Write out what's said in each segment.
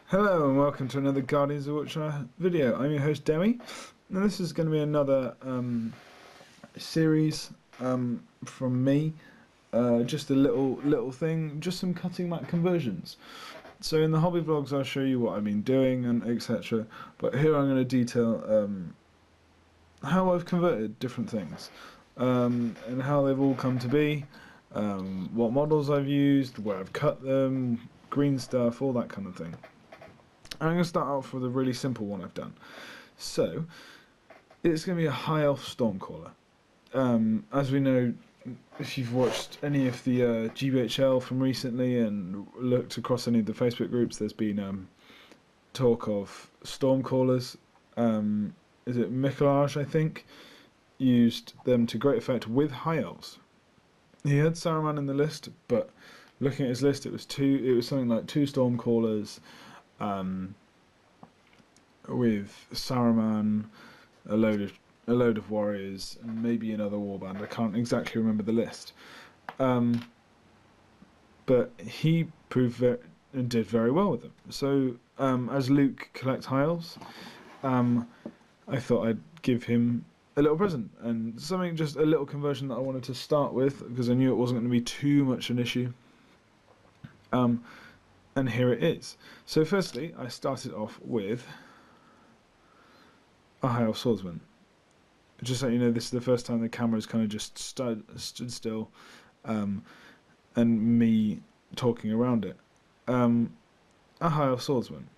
Hello and welcome to another Guardians of the Wilt-Shire video. I'm your host Dewi, and this is going to be another series from me. Just a little thing, just some cutting mat conversions. So in the hobby vlogs I'll show you what I've been doing and etc. But here I'm going to detail how I've converted different things and how they've all come to be, what models I've used, where I've cut them, green stuff, all that kind of thing. I'm going to start off with a really simple one I've done. So, it's going to be a High Elf Stormcaller. As we know, if you've watched any of the GBHL from recently and looked across any of the Facebook groups, there's been talk of Stormcallers. Is it Mikolaj, I think, used them to great effect with High Elves. He had Saruman in the list, but looking at his list, it was something like 2 Stormcallers, with Saruman, a load of warriors, and maybe another warband. I can't exactly remember the list, but he did very well with them. So as Luke collects High Elves, I thought I'd give him a little present and something, just a little conversion that I wanted to start with because I knew it wasn't going to be too much an issue. And here it is. So firstly, I started off with a High Elf Swordsman. Just so you know, this is the first time the camera's kind of just stood still, and me talking around it. A High Elf Swordsman.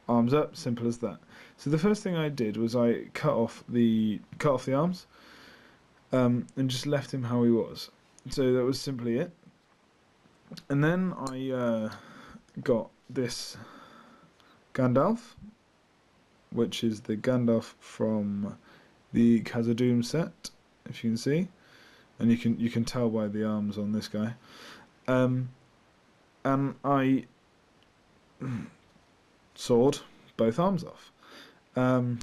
Arms up, simple as that. So the first thing I did was I cut off the arms, and just left him how he was. So that was simply it. And then I got this Gandalf, which is the Gandalf from the Khazad-dûm set, if you can see, and you can tell by the arms on this guy. And I sawed both arms off. I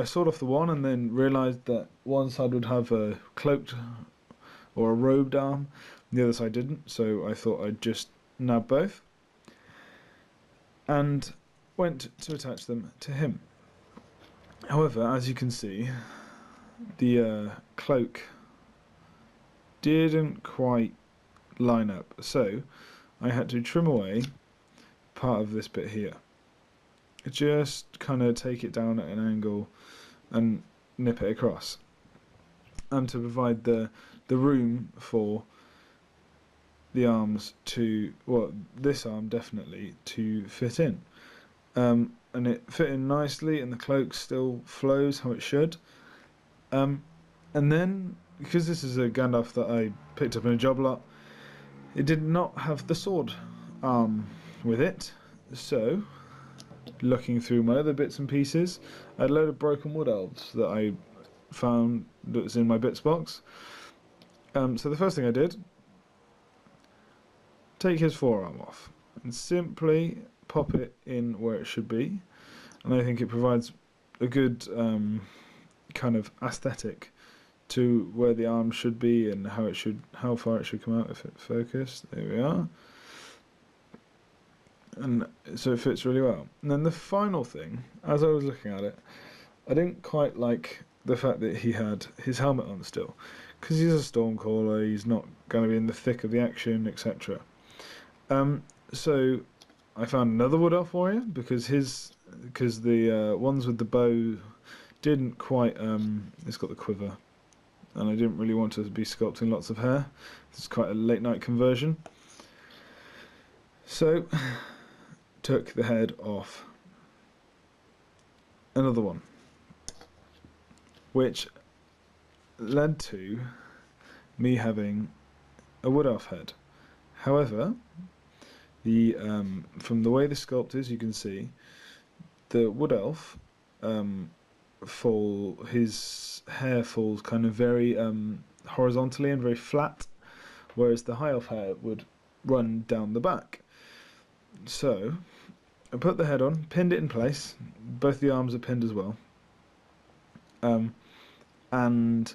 sawed off the one and then realised that one side would have a cloaked or a robed arm, the other side didn't, so I thought I'd just nab both and went to attach them to him. However, as you can see, the cloak didn't quite line up, so I had to trim away part of this bit here. Just kind of take it down at an angle and nip it across, and to provide the room for the arms to, well, this arm definitely, to fit in. And it fit in nicely, and the cloak still flows how it should. And then, because this is a Gandalf that I picked up in a job lot, it did not have the sword arm with it. So, looking through my other bits and pieces, I had a load of broken wood elves that I found that was in my bits box. So the first thing I did, take his forearm off and simply pop it in where it should be, and I think it provides a good kind of aesthetic to where the arm should be and how far it should come out if it focused. There we are. And so it fits really well. And then the final thing, as I was looking at it, I didn't quite like the fact that he had his helmet on still, because he's a Stormcaller, he's not going to be in the thick of the action, etc. So I found another Wood Elf warrior, because the ones with the bow didn't quite, it's got the quiver, and I didn't really want to be sculpting lots of hair. It's quite a late night conversion. So, took the head off another one, which led to me having a Wood Elf head. However, from the way the sculpt is, you can see the Wood Elf his hair falls kind of very horizontally and very flat, whereas the High Elf hair would run down the back. So I put the head on, pinned it in place, both the arms are pinned as well, and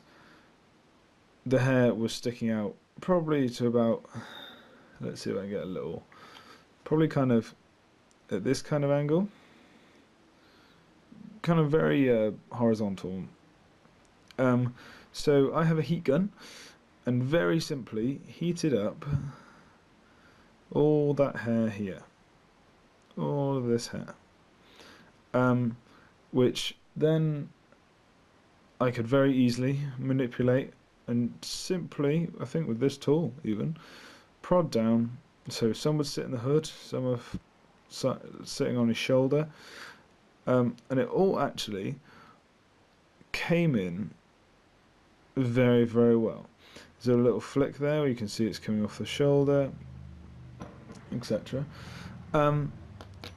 the hair was sticking out probably to about, let's see if I can get a little, probably kind of at this kind of angle, kind of very horizontal. So I have a heat gun, and very simply heated up all that hair here, all of this hair, which then I could very easily manipulate and simply, I think with this tool even, prod down. So some would sit in the hood, some are sitting on his shoulder, and it all actually came in very, very well. There's a little flick there where you can see it's coming off the shoulder, etc. And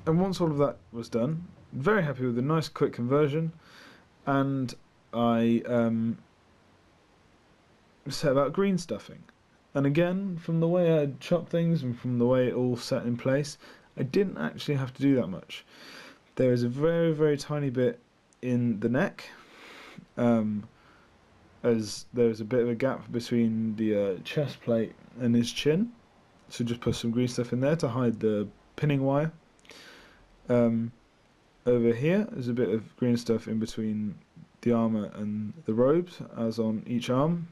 once all of that was done, very happy with the nice quick conversion, and I set about green stuffing. And again, from the way I chopped things and from the way it all set in place, I didn't actually have to do that much. There is a very, very tiny bit in the neck, as there's a bit of a gap between the chest plate and his chin, so just put some green stuff in there to hide the pinning wire. Over here there's a bit of green stuff in between the armour and the robes, as on each arm.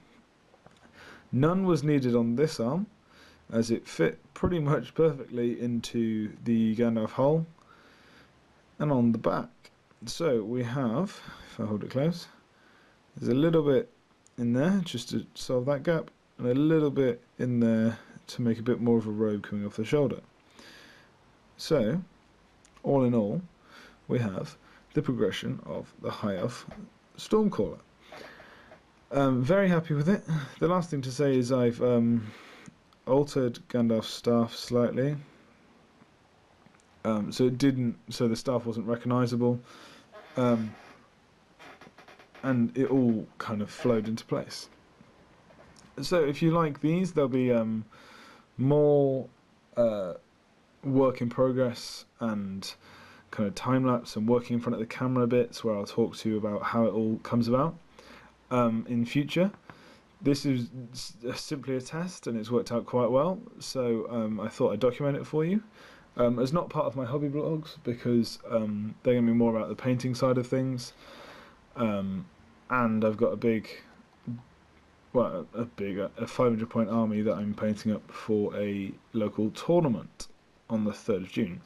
None was needed on this arm, as it fit pretty much perfectly into the Gandalf hull. And on the back, so we have, if I hold it close, there's a little bit in there just to solve that gap, and a little bit in there to make a bit more of a robe coming off the shoulder. So, all in all, we have the progression of the High Elf Stormcaller. Very happy with it. The last thing to say is I've altered Gandalf's staff slightly, so the staff wasn't recognisable, and it all kind of flowed into place. So if you like these, there'll be more work in progress and kind of time lapse and working in front of the camera bits where I'll talk to you about how it all comes about in future. This is simply a test and it's worked out quite well, so I thought I'd document it for you. It's not part of my hobby blogs because they're going to be more about the painting side of things, and I've got a 500 point army that I'm painting up for a local tournament on the 3rd of June.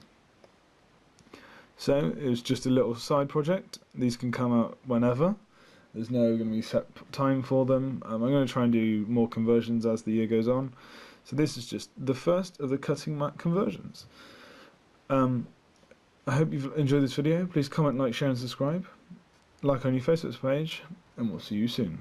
So it was just a little side project. These can come out whenever. There's no going to be set time for them. I'm going to try and do more conversions as the year goes on. So this is just the first of the cutting mat conversions. I hope you've enjoyed this video. Please comment, like, share and subscribe. Like on your Facebook page, and we'll see you soon.